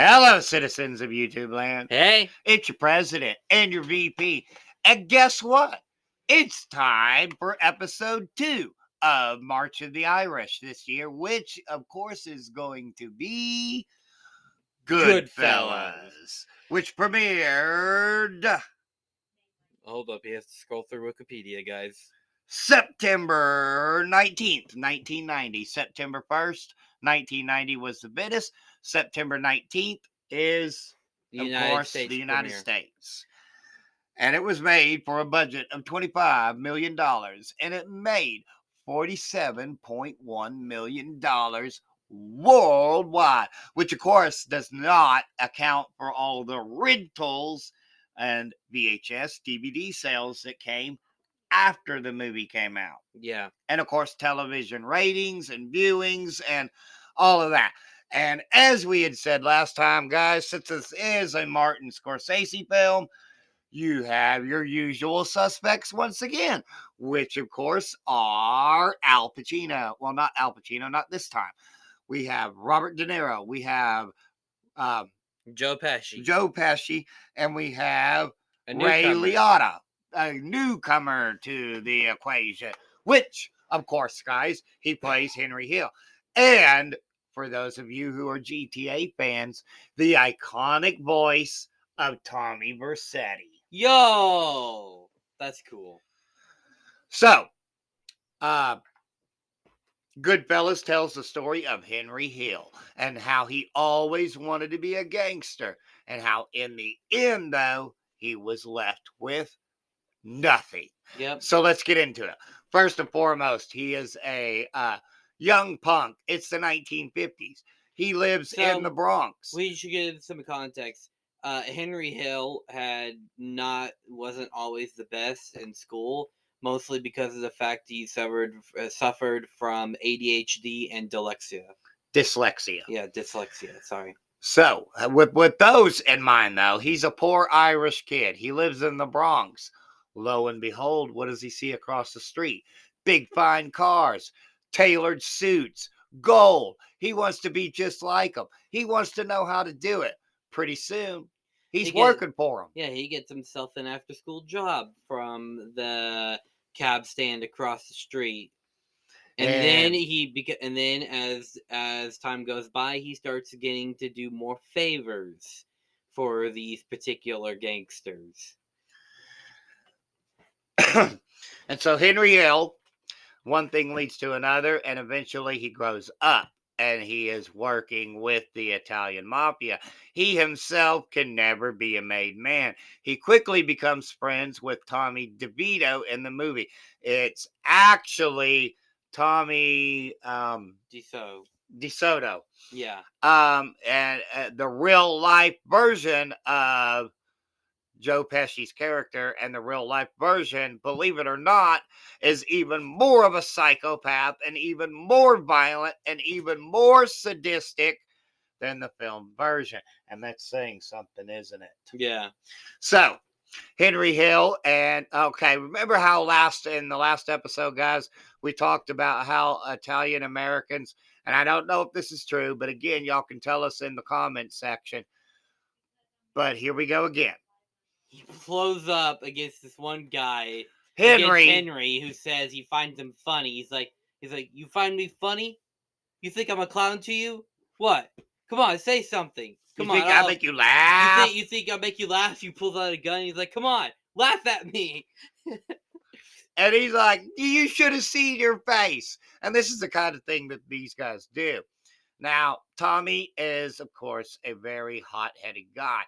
Hello, citizens of YouTube land. Hey, It's your president and your VP. And guess what? It's time for episode 2 of March of the Irish this year, which, of course, is going to be Goodfellas. Goodfellas, which premiered Hold up, he has to scroll through Wikipedia, guys. September 19th, 1990. September 1st, 1990 was the biggest. September 19th is, The of United course, States the United premiere. States. And it was made for a budget of $25 million. And it made $47.1 million worldwide, which, of course, does not account for all the rentals and VHS, DVD sales that came after the movie came out. Yeah. And of course, television ratings and viewings and all of that. And as we had said last time, guys, since this is a Martin Scorsese film, you have your usual suspects once again, which of course are Al Pacino. Well, not Al Pacino, not this time. We have Robert De Niro. We have um, Joe Pesci. Joe Pesci, and we have A Ray newcomer. Liotta, a newcomer to the equation, which, of course, guys, he plays Henry Hill. And for those of you who are GTA fans, the iconic voice of Tommy Vercetti. Yo! That's cool. So, Goodfellas tells the story of Henry Hill and how he always wanted to be a gangster, and how in the end, though, he was left with nothing. Yep. So let's get into it. First and foremost, he is a young punk. It's the 1950s. He lives in the Bronx. We should get some context. Henry Hill wasn't always the best in school, mostly because of the fact he suffered from ADHD and Dyslexia. Yeah, dyslexia. Sorry. So, with those in mind, though, he's a poor Irish kid. He lives in the Bronx. Lo and behold, what does he see across the street? Big, fine cars, tailored suits, gold. He wants to be just like them. He wants to know how to do it. Pretty soon, he's working for them. Yeah, he gets himself an after-school job from the cab stand across the street. And then as time goes by, he starts getting to do more favors for these particular gangsters. And so Henry Hill, one thing leads to another, and eventually he grows up and he is working with the Italian mafia. He himself can never be a made man. He quickly becomes friends with Tommy DeVito in the movie. It's actually Tommy DeSoto. Yeah. And the real life version of Joe Pesci's character, and the real life version, believe it or not, is even more of a psychopath and even more violent and even more sadistic than the film version. And that's saying something, isn't it? Yeah. So, Henry Hill, and okay, remember how in the last episode, guys, we talked about how Italian Americans, and I don't know if this is true, but again, y'all can tell us in the comment section. But here we go again. He blows up against this one guy, Henry, who says he finds him funny. He's like, you find me funny? You think I'm a clown to you? What? Come on, say something. Come on, you think I'll make you laugh? You think I'll make you laugh? You pulls out a gun. He's like, come on, laugh at me. And he's like, you should have seen your face. And this is the kind of thing that these guys do. Now, Tommy is, of course, a very hot-headed guy,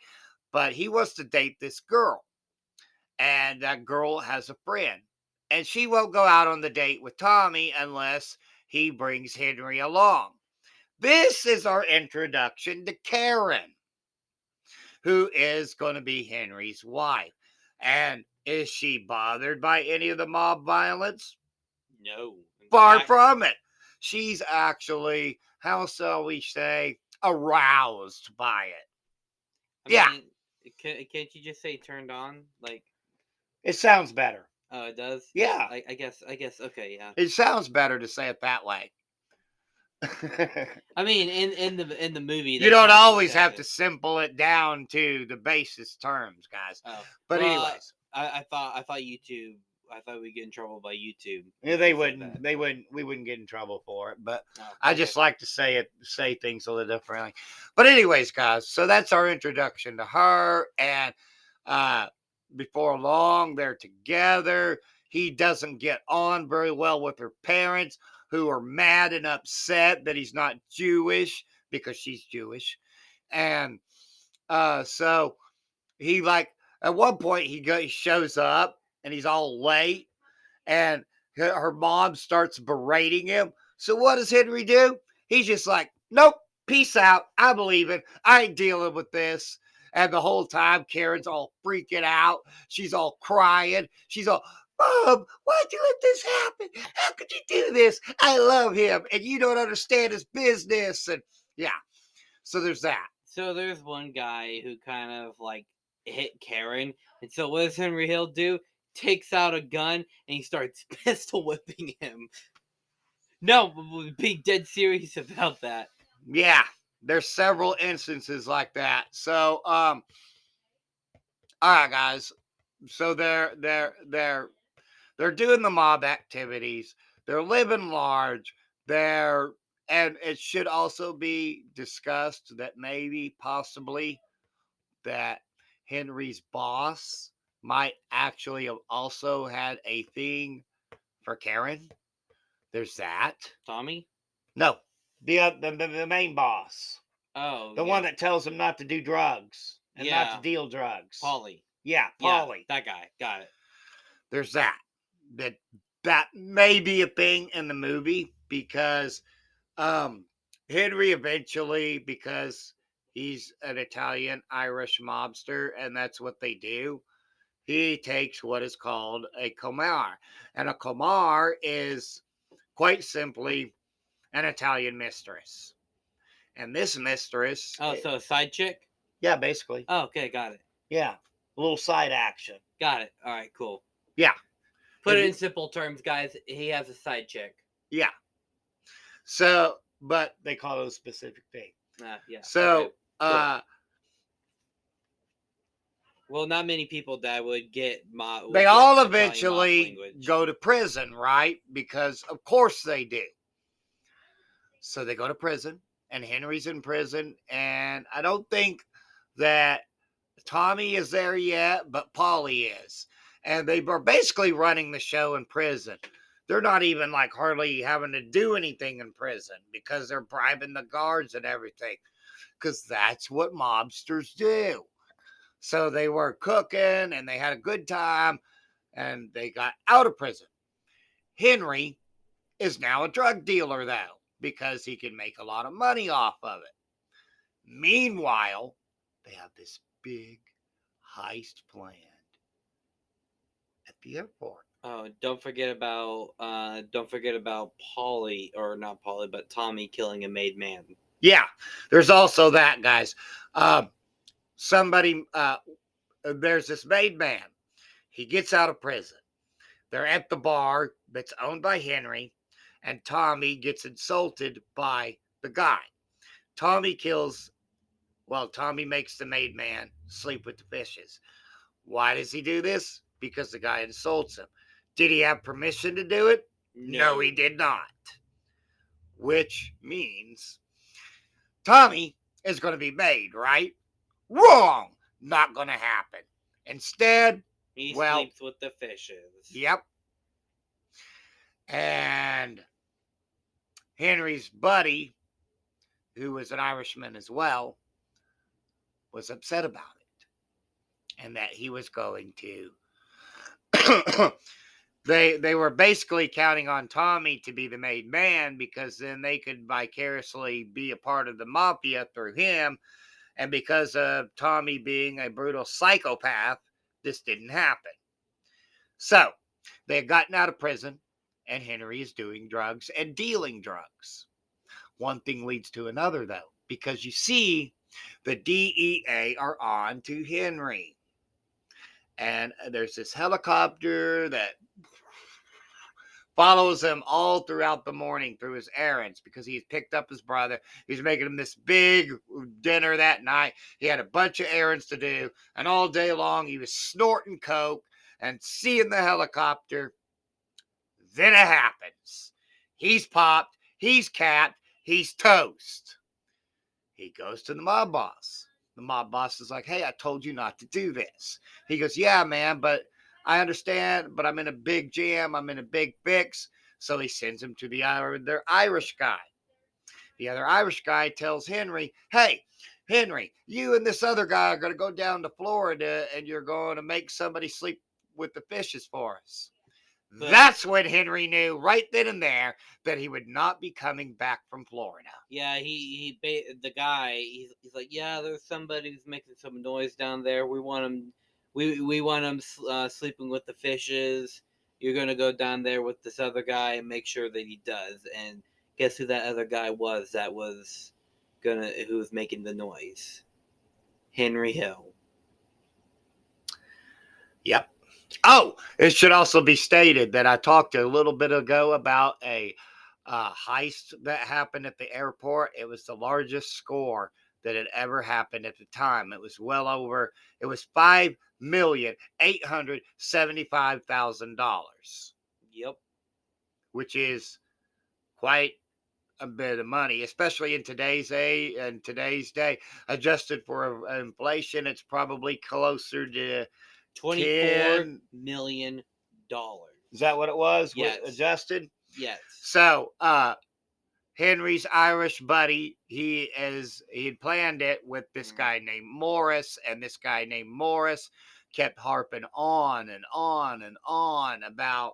but he wants to date this girl. And that girl has a friend. And she won't go out on the date with Tommy unless he brings Henry along. This is our introduction to Karen, who is going to be Henry's wife. And is she bothered by any of the mob violence? No. Far from it. She's actually, how shall we say, aroused by it. I mean, can't you just say turned on? Like, it sounds better. Oh, it does? Yeah. I guess, okay, yeah. It sounds better to say it that way. I mean, in the movie, You they don't kind of always discuss have to it. simple it down to the basest terms, guys. Oh But well, anyways, I thought YouTube. I thought we'd get in trouble by YouTube yeah, if we said that. we wouldn't get in trouble for it. But Oh, I okay. just like to say things a little differently. But anyways, guys, so that's our introduction to her. And uh, before long, they're together. He doesn't get on very well with her parents, who are mad and upset that he's not Jewish because she's Jewish. And so he like at one point he shows up and he's all late and her mom starts berating him. So what does Henry do? He's just like, nope, peace out. I believe it. I ain't dealing with this. And the whole time, Karen's all freaking out. She's all crying. She's all, Mom, why'd you let this happen? How could you do this? I love him, and you don't understand his business. And yeah, so there's that. So there's one guy who kind of like hit Karen, and so what does Henry Hill do? Takes out a gun and he starts pistol whipping him. No, be dead serious about that. Yeah, there's several instances like that. So, all right, guys. So they're doing the mob activities. They're living large. They're and it should also be discussed that maybe possibly that Henry's boss might actually have also had a thing for Karen. There's that. Tommy? No, the main boss, Oh the one yeah, that tells him not to do drugs and not to yeah, deal drugs. Polly. Yeah, Yeah, Paulie. that guy. Got it. There's that. That that may be a thing in the movie because um Henry eventually, because he's an Italian Irish mobster and that's what they do, he takes what is called a comar. And a comar is quite simply an Italian mistress. And this mistress, Oh, so a side chick? yeah, basically, Oh, okay, got it. yeah, a little side action. Got it. All right, cool. Yeah, Put if it you, in simple terms, guys. He has a side chick. yeah. So, but they call it a specific thing. Yeah. Okay. So, Cool. uh, Well, not many people that they would get all Italian mob eventually language. go to prison, right? Because of course they do. So they go to prison, and Henry's in prison, and I don't think that Tommy is there yet, but Polly is. And they are basically running the show in prison. They're not even like hardly having to do anything in prison because they're bribing the guards and everything. Because that's what mobsters do. So they were cooking and they had a good time and they got out of prison. Henry is now a drug dealer, though, because he can make a lot of money off of it. Meanwhile, they have this big heist planned at the airport. Oh, don't forget about Polly, or not Polly, but Tommy killing a made man. Yeah, there's also that, guys. Uh, somebody, there's this made man. He gets out of prison. They're at the bar that's owned by Henry, and Tommy gets insulted by the guy. Tommy kills, well, Tommy makes the made man sleep with the fishes. Why does he do this? Because the guy insults him. Did he have permission to do it? No, No. he did not. Which means Tommy is going to be made, right? Wrong. Not going to happen. Instead, He well, sleeps with the fishes. yep. And Henry's buddy, who was an Irishman as well, was upset about it and that he was going to they were basically counting on Tommy to be the made man because then they could vicariously be a part of the mafia through him. And because of Tommy being a brutal psychopath, this didn't happen. So they had gotten out of prison, and Henry is doing drugs and dealing drugs. One thing leads to another, though, because you see, the DEA are on to Henry. And there's this helicopter that follows him all throughout the morning through his errands because he had picked up his brother. He's making him this big dinner that night. He had a bunch of errands to do, and all day long he was snorting coke and seeing the helicopter. Then it happens. He's popped, he's capped, he's toast. He goes to the mob boss. The mob boss is like, hey, I told you not to do this. He goes, yeah, man, but I understand, but I'm in a big jam. I'm in a big fix. So he sends him to their Irish guy. The other Irish guy tells Henry, hey, Henry, you and this other guy are going to go down to Florida and you're going to make somebody sleep with the fishes for us. But That's when Henry knew right then and there that he would not be coming back from Florida. yeah, the guy, he's like, yeah, there's somebody who's making some noise down there. We want him, we want him sleeping with the fishes. You're gonna go down there with this other guy and make sure that he does. And guess who that other guy was? That was who was making the noise? Henry Hill. Yep. Oh, it should also be stated that I talked a little bit ago about a heist that happened at the airport. It was the largest score that had ever happened at the time. It was well over. It was $5,875,000, Yep. which is quite a bit of money, especially in today's day. Adjusted for inflation, it's probably closer to $24 10. million. Is that what it was? Yes. Adjusted. Yes. So, Henry's Irish buddy, he had planned it with this guy named Morris, and this guy named Morris kept harping on and on and on about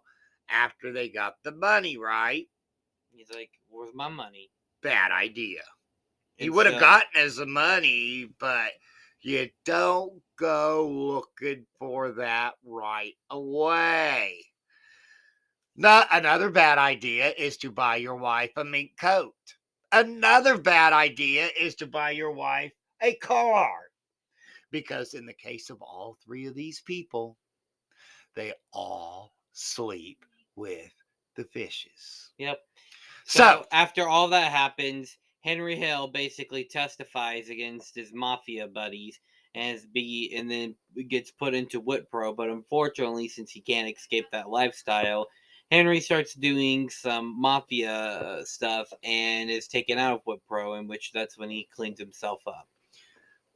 after they got the money, right? He's like, where's my money? Bad idea. He And would have so- gotten his money, but you don't go looking for that right away. Not another bad idea is to buy your wife a mink coat. Another bad idea is to buy your wife a car. Because in the case of all three of these people, they all sleep with the fishes. Yep. So, So after all that happens, Henry Hill basically testifies against his mafia buddies and then gets put into Whitpro. But unfortunately, since he can't escape that lifestyle, Henry starts doing some mafia stuff and is taken out of Whitpro, in which that's when he cleans himself up.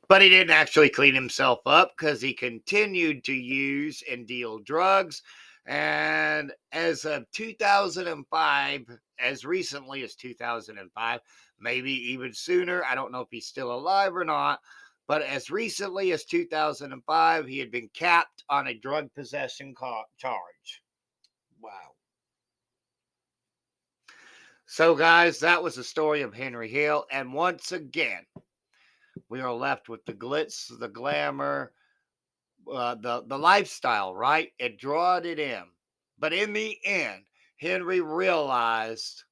but he didn't actually clean himself up because he continued to use and deal drugs. And as of 2005, as recently as 2005, maybe even sooner, I don't know if he's still alive or not, but as recently as 2005, he had been capped on a drug possession charge. Wow. So, guys, that was the story of Henry Hill. And once again, we are left with the glitz, the glamour, the lifestyle, right? It drawed it in. But in the end, Henry realized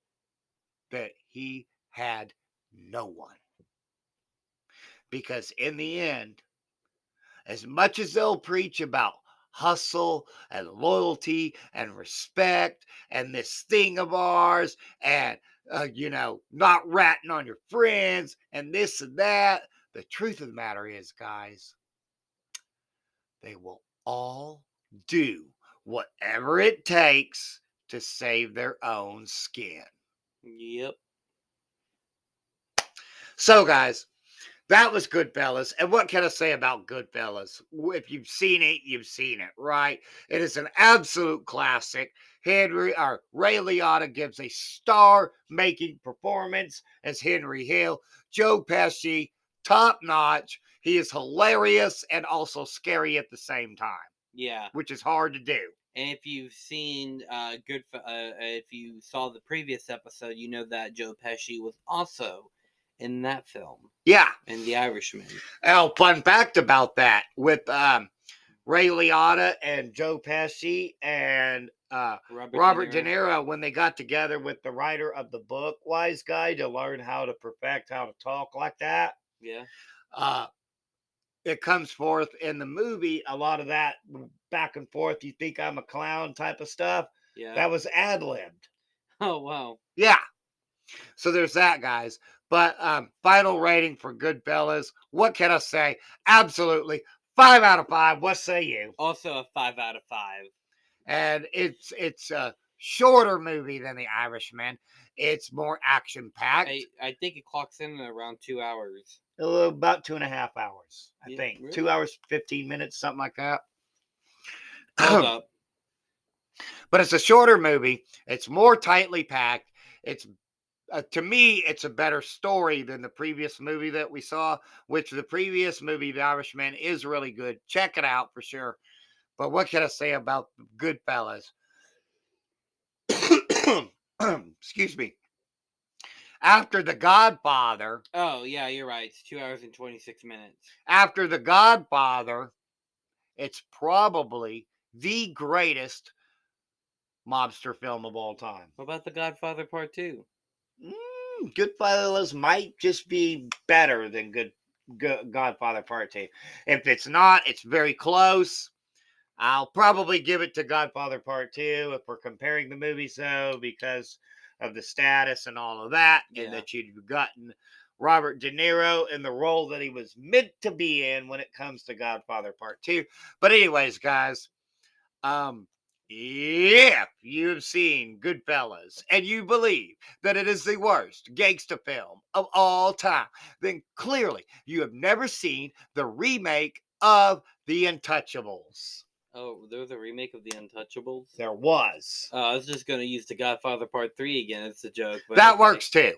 that he had no one. Because in the end, as much as they'll preach about hustle and loyalty and respect and this thing of ours and, not ratting on your friends and this and that, the truth of the matter is, guys, they will all do whatever it takes to save their own skin. Yep. So, guys, that was Goodfellas. And what can I say about Goodfellas? If you've seen it, you've seen it, right? It is an absolute classic. Ray Liotta gives a star-making performance as Henry Hill. Joe Pesci, top notch. He is hilarious and also scary at the same time. Yeah. Which is hard to do. And if you've seen if you saw the previous episode, you know that Joe Pesci was also in that film. Yeah. In The Irishman. Oh, fun fact about that with Ray Liotta and Joe Pesci and Robert De Niro when they got together with the writer of the book Wise Guy to learn how to perfect how to talk like that. Yeah. It comes forth in the movie, a lot of that back and forth, you think I'm a clown type of stuff. Yeah. That was ad-libbed. Oh wow. Yeah. So there's that, guys. But final rating for Goodfellas. What can I say? Absolutely 5 out of 5. What say you? Also a 5 out of 5. And it's a shorter movie than The Irishman. It's more action packed. I think it clocks in at around 2 hours. About 2.5 hours, I Yeah, think. really? 2 hours, 15 minutes, something like that. Hold up. But it's a shorter movie. It's more tightly packed. It's to me, it's a better story than the previous movie that we saw. Which the previous movie, The Irishman, is really good. Check it out for sure. But what can I say about Goodfellas? Excuse me. After The Godfather, Oh yeah, you're right. It's 2 hours and 26 minutes. after The Godfather, it's probably the greatest mobster film of all time. What about The Godfather Part 2? Goodfellas might just be better than Godfather Part 2. If it's not, it's very close. I'll probably give it to Godfather Part 2 if we're comparing the movies, though, because of the status and all of that, and Yeah. that you've gotten Robert De Niro in the role that he was meant to be in when it comes to Godfather Part 2. But, anyways, guys, um, if you've seen Goodfellas and you believe that it is the worst gangster film of all time, then clearly you have never seen the remake of The Untouchables. Oh, there was a remake of The Untouchables. There was. I was just gonna use The Godfather Part 3 again. It's a joke, but That okay. works too.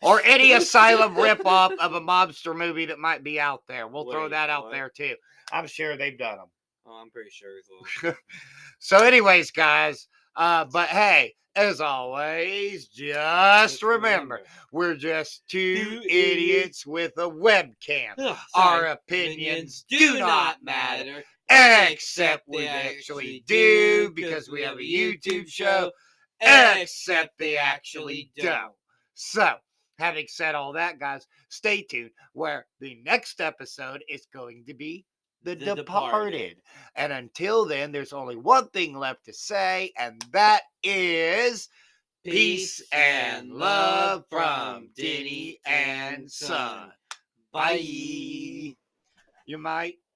Or any asylum ripoff of a mobster movie that might be out there. We'll throw Wait, that out what? there too. I'm sure they've done them. Oh, I'm pretty sure as well. So, anyways, guys, but hey, as always, just remember, we're just two Two idiots with a webcam. Ugh, Our sorry. opinions do not matter, except except we actually do because we have a YouTube show, except they actually don't. So, having said all that, guys, stay tuned where the next episode is going to be The Departed. And until then, there's only one thing left to say, and that is peace and love from Denny and Son. Bye. You might